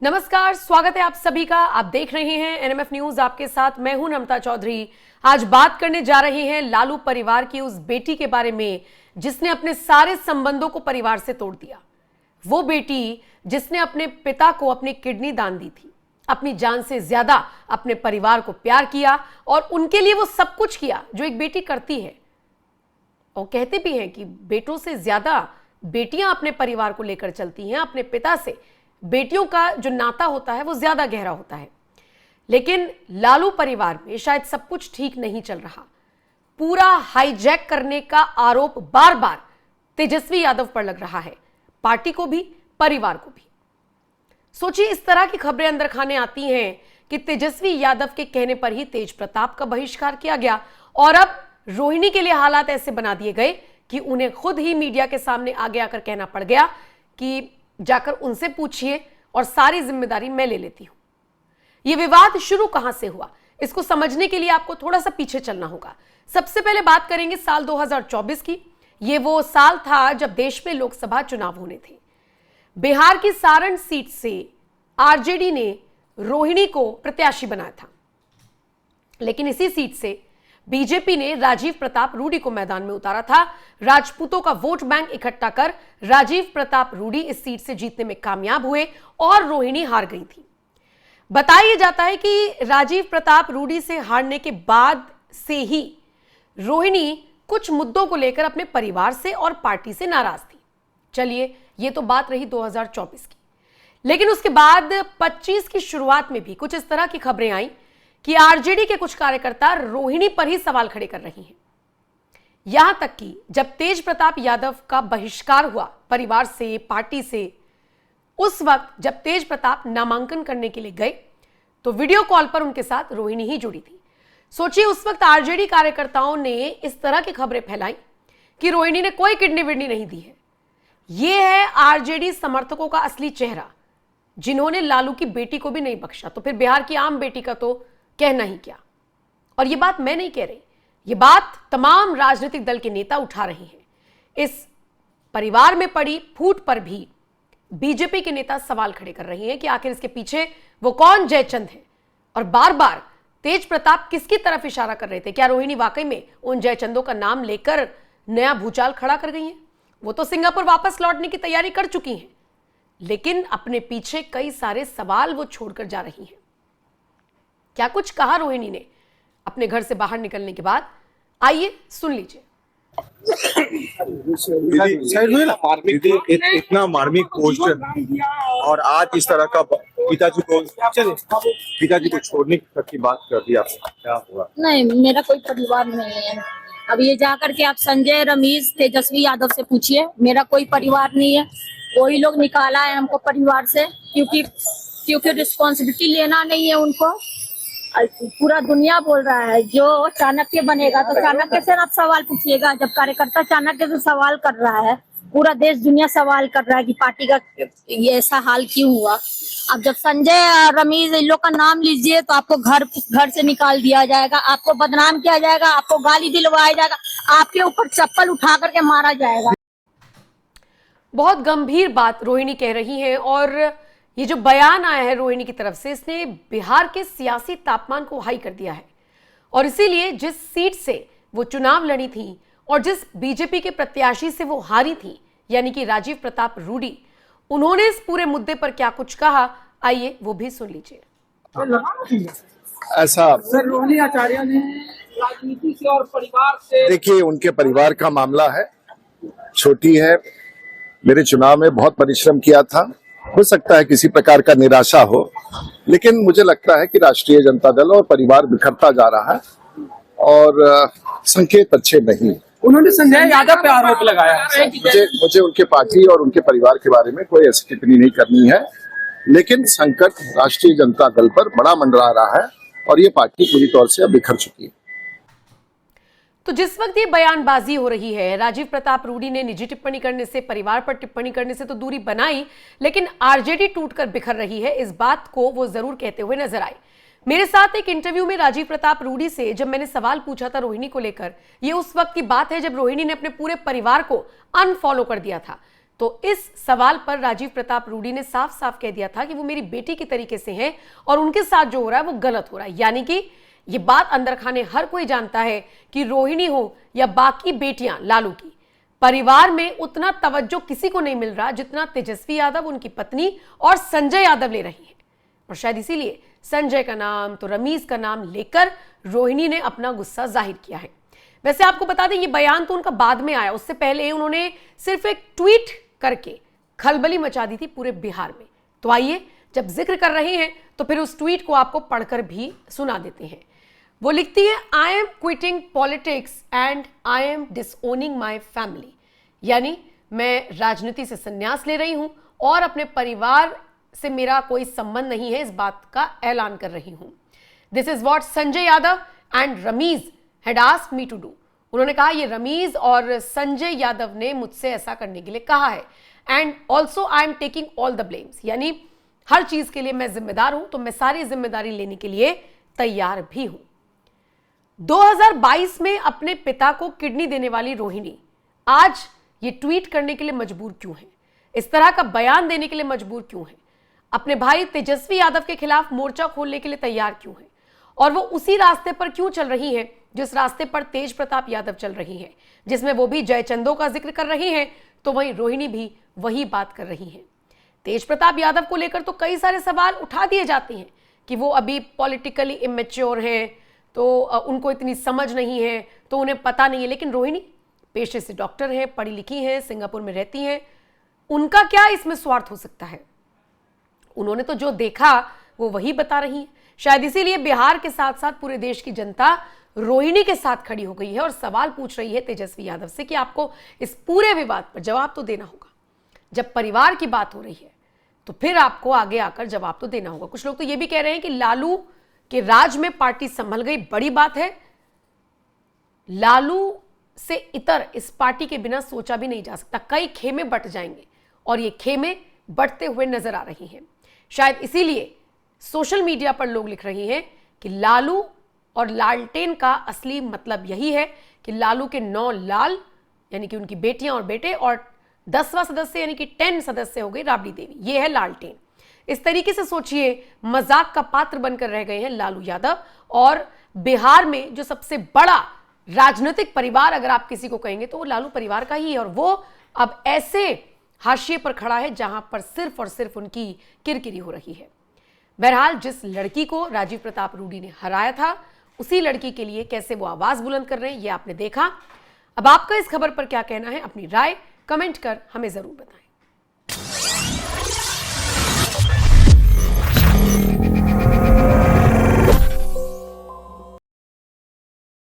नमस्कार, स्वागत है आप सभी का। आप देख रहे हैं एनएमएफ न्यूज, आपके साथ मैं हूं नमता चौधरी। आज बात करने जा रहे हैं लालू परिवार की उस बेटी के बारे में जिसने अपने सारे संबंधों को परिवार से तोड़ दिया। वो बेटी जिसने अपने पिता को अपनी किडनी दान दी थी, अपनी जान से ज्यादा अपने परिवार को प्यार किया और उनके लिए वो सब कुछ किया जो एक बेटी करती है। और कहते भी हैं कि बेटों से ज्यादा बेटियां अपने परिवार को लेकर चलती हैं। अपने पिता से बेटियों का जो नाता होता है वो ज्यादा गहरा होता है। लेकिन लालू परिवार में शायद सब कुछ ठीक नहीं चल रहा। पूरा हाईजैक करने का आरोप बार बार तेजस्वी यादव पर लग रहा है, पार्टी को भी, परिवार को भी। सोचिए, इस तरह की खबरें अंदर खाने आती हैं कि तेजस्वी यादव के कहने पर ही तेज प्रताप का बहिष्कार किया गया और अब रोहिणी के लिए हालात ऐसे बना दिए गए कि उन्हें खुद ही मीडिया के सामने आगे आकर कहना पड़ गया कि जाकर उनसे पूछिए और सारी जिम्मेदारी मैं ले लेती हूं। यह विवाद शुरू कहां से हुआ, इसको समझने के लिए आपको थोड़ा सा पीछे चलना होगा। सबसे पहले बात करेंगे साल 2024 की। यह वो साल था जब देश में लोकसभा चुनाव होने थे। बिहार की सारण सीट से आरजेडी ने रोहिणी को प्रत्याशी बनाया था, लेकिन इसी सीट से बीजेपी ने राजीव प्रताप रूडी को मैदान में उतारा था। राजपूतों का वोट बैंक इकट्ठा कर राजीव प्रताप रूडी इस सीट से जीतने में कामयाब हुए और रोहिणी हार गई थी। बताया जाता है कि राजीव प्रताप रूडी से हारने के बाद से ही रोहिणी कुछ मुद्दों को लेकर अपने परिवार से और पार्टी से नाराज थी। चलिए, ये तो बात रही 2024 की, लेकिन उसके बाद 25 की शुरुआत में भी कुछ इस तरह की खबरें आई कि आरजेडी के कुछ कार्यकर्ता रोहिणी पर ही सवाल खड़े कर रही हैं। यहां तक कि जब तेज प्रताप यादव का बहिष्कार हुआ परिवार से, पार्टी से, उस वक्त जब तेज प्रताप नामांकन करने के लिए गए तो वीडियो कॉल पर उनके साथ रोहिणी ही जुड़ी थी। सोचिए, उस वक्त आरजेडी कार्यकर्ताओं ने इस तरह की खबरें फैलाई कि रोहिणी ने कोई किडनी विडनी नहीं दी है। यह है आरजेडी समर्थकों का असली चेहरा, जिन्होंने लालू की बेटी को भी नहीं बख्शा, तो फिर बिहार की आम बेटी का तो कहना ही क्या। और यह बात मैं नहीं कह रही, यह बात तमाम राजनीतिक दल के नेता उठा रहे हैं। इस परिवार में पड़ी फूट पर भी बीजेपी के नेता सवाल खड़े कर रहे हैं कि आखिर इसके पीछे वो कौन जयचंद है और बार बार तेज प्रताप किसकी तरफ इशारा कर रहे थे। क्या रोहिणी वाकई में उन जयचंदों का नाम लेकर नया भूचाल खड़ा कर गई हैं? वो तो सिंगापुर वापस लौटने की तैयारी कर चुकी हैं, लेकिन अपने पीछे कई सारे सवाल वो छोड़कर जा रही हैं। क्या कुछ कहा रोहिणी ने अपने घर से बाहर निकलने के बाद, आइए सुन लीजिए। इतना मार्मिक पोस्ट और आज इस तरह का पिताजी को छोड़ने तक की बात कर दी, आपने क्या हुआ? नहीं, मेरा कोई परिवार नहीं है। अब ये जाकर के आप संजय, रमेश, तेजस्वी यादव से पूछिए, मेरा कोई परिवार नहीं है। वही लोग निकाला है हमको परिवार से, क्योंकि रिस्पॉन्सिबिलिटी लेना नहीं है उनको। पूरा दुनिया बोल रहा है जो चाणक्य बनेगा, तो चाणक्य से आप सवाल पूछिएगा। जब कार्यकर्ता चाणक्य से सवाल कर रहा है, पूरा देश दुनिया सवाल कर रहा है कि पार्टी का ये ऐसा हाल क्यों हुआ। अब जब संजय, रमेश, इन लोग का नाम लीजिए तो आपको घर से निकाल दिया जाएगा, आपको बदनाम किया जाएगा, आपको गाली दिलवाया जाएगा, आपके ऊपर चप्पल उठा करके मारा जाएगा। बहुत गंभीर बात रोहिणी कह रही है और ये जो बयान आया है रोहिणी की तरफ से, इसने बिहार के सियासी तापमान को हाई कर दिया है। और इसीलिए जिस सीट से वो चुनाव लड़ी थी और जिस बीजेपी के प्रत्याशी से वो हारी थी, यानी कि राजीव प्रताप रूडी, उन्होंने इस पूरे मुद्दे पर क्या कुछ कहा, आइए वो भी सुन लीजिए। ऐसा रोहिणी आचार्य ने राजनीति से और परिवार से, देखिए, उनके परिवार का मामला है, छोटी है। मेरे चुनाव में बहुत परिश्रम किया था, हो सकता है किसी प्रकार का निराशा हो, लेकिन मुझे लगता है कि राष्ट्रीय जनता दल और परिवार बिखरता जा रहा है और संकेत अच्छे नहीं। उन्होंने संजय यादव पे आरोप लगाया है। मुझे उनके पार्टी और उनके परिवार के बारे में कोई ऐसी टिप्पणी नहीं करनी है, लेकिन संकट राष्ट्रीय जनता दल पर बड़ा मंडरा रहा है और ये पार्टी पूरी तौर से अब बिखर चुकी है। तो जिस वक्त ये बयानबाजी हो रही है, राजीव प्रताप रूडी ने निजी टिप्पणी करने से, परिवार पर टिप्पणी करने से तो दूरी बनाई, लेकिन आरजेडी टूटकर बिखर रही है, इस बात को वो जरूर कहते हुए नजर आए। मेरे साथ एक इंटरव्यू में राजीव प्रताप रूडी से जब मैंने सवाल पूछा था रोहिणी को लेकर, ये उस वक्त की बात है जब रोहिणी ने अपने पूरे परिवार को अनफॉलो कर दिया था। तो इस सवाल पर राजीव प्रताप रूडी ने साफ साफ कह दिया था कि वो मेरी बेटी के तरीके से हैं और उनके साथ जो हो रहा है वो गलत हो रहा है। यानी कि ये बात अंदर खाने हर कोई जानता है कि रोहिणी हो या बाकी बेटियां लालू की, परिवार में उतना तवज्जो किसी को नहीं मिल रहा जितना तेजस्वी यादव, उनकी पत्नी और संजय यादव ले रही हैं। और शायद इसीलिए संजय का नाम तो रमीज का नाम लेकर रोहिणी ने अपना गुस्सा जाहिर किया है। वैसे आपको बता दें ये बयान तो उनका बाद में आया, उससे पहले उन्होंने सिर्फ एक ट्वीट करके खलबली मचा दी थी पूरे बिहार में। तो आइए जब जिक्र कर रहे हैं तो फिर उस ट्वीट को आपको पढ़कर भी सुना देते हैं। वो लिखती है, I am quitting politics and I am disowning my family, यानी मैं राजनीति से संन्यास ले रही हूं और अपने परिवार से मेरा कोई संबंध नहीं है, इस बात का ऐलान कर रही हूं। This is what Sanjay Yadav and Ramiz had asked me to do. उन्होंने कहा ये रमीज और संजय यादव ने मुझसे ऐसा करने के लिए कहा है। And also I am taking all the blames, यानी हर चीज के लिए मैं जिम्मेदार हूं, तो मैं सारी जिम्मेदारी लेने के लिए तैयार भी हूं। 2022 में अपने पिता को किडनी देने वाली रोहिणी आज ये ट्वीट करने के लिए मजबूर क्यों है, इस तरह का बयान देने के लिए मजबूर क्यों है, अपने भाई तेजस्वी यादव के खिलाफ मोर्चा खोलने के लिए तैयार क्यों है, और वो उसी रास्ते पर क्यों चल रही हैं जिस रास्ते पर तेज प्रताप यादव चल रही हैं, जिसमें वो भी जयचंदों का जिक्र कर रही हैं, तो वहीं रोहिणी भी वही बात कर रही हैं। तेज प्रताप यादव को लेकर तो कई सारे सवाल उठा दिए जाते हैं कि वो अभी पॉलिटिकली इमेच्योर हैं, तो उनको इतनी समझ नहीं है, तो उन्हें पता नहीं है। लेकिन रोहिणी पेशे से डॉक्टर हैं, पढ़ी लिखी हैं, सिंगापुर में रहती हैं, उनका क्या इसमें स्वार्थ हो सकता है? उन्होंने तो जो देखा वो वही बता रही है। शायद इसीलिए बिहार के साथ साथ पूरे देश की जनता रोहिणी के साथ खड़ी हो गई है और सवाल पूछ रही है तेजस्वी यादव से कि आपको इस पूरे विवाद पर जवाब तो देना होगा। जब परिवार की बात हो रही है तो फिर आपको आगे आकर जवाब तो देना होगा। कुछ लोग तो ये भी कह रहे हैं कि लालू के राज में पार्टी संभल गई, बड़ी बात है। लालू से इतर इस पार्टी के बिना सोचा भी नहीं जा सकता। कई खेमे बट जाएंगे और ये खेमे बढ़ते हुए नजर आ रही हैं। शायद इसीलिए सोशल मीडिया पर लोग लिख रहे हैं कि लालू और लालटेन का असली मतलब यही है कि लालू के 9 लाल यानी कि उनकी बेटियां और बेटे, और 10वां सदस्य यानी कि 10 सदस्य हो गई राबड़ी देवी, ये है लालटेन। इस तरीके से सोचिए मजाक का पात्र बनकर रह गए हैं लालू यादव। और बिहार में जो सबसे बड़ा राजनीतिक परिवार अगर आप किसी को कहेंगे तो वो लालू परिवार का ही है, और वो अब ऐसे हाशिए पर खड़ा है जहां पर सिर्फ और सिर्फ उनकी किरकिरी हो रही है। बहरहाल जिस लड़की को राजीव प्रताप रूडी ने हराया था उसी लड़की के लिए कैसे वो आवाज बुलंद कर रहे हैं ये आपने देखा। अब आपका इस खबर पर क्या कहना है, अपनी राय कमेंट कर हमें जरूर बताएं।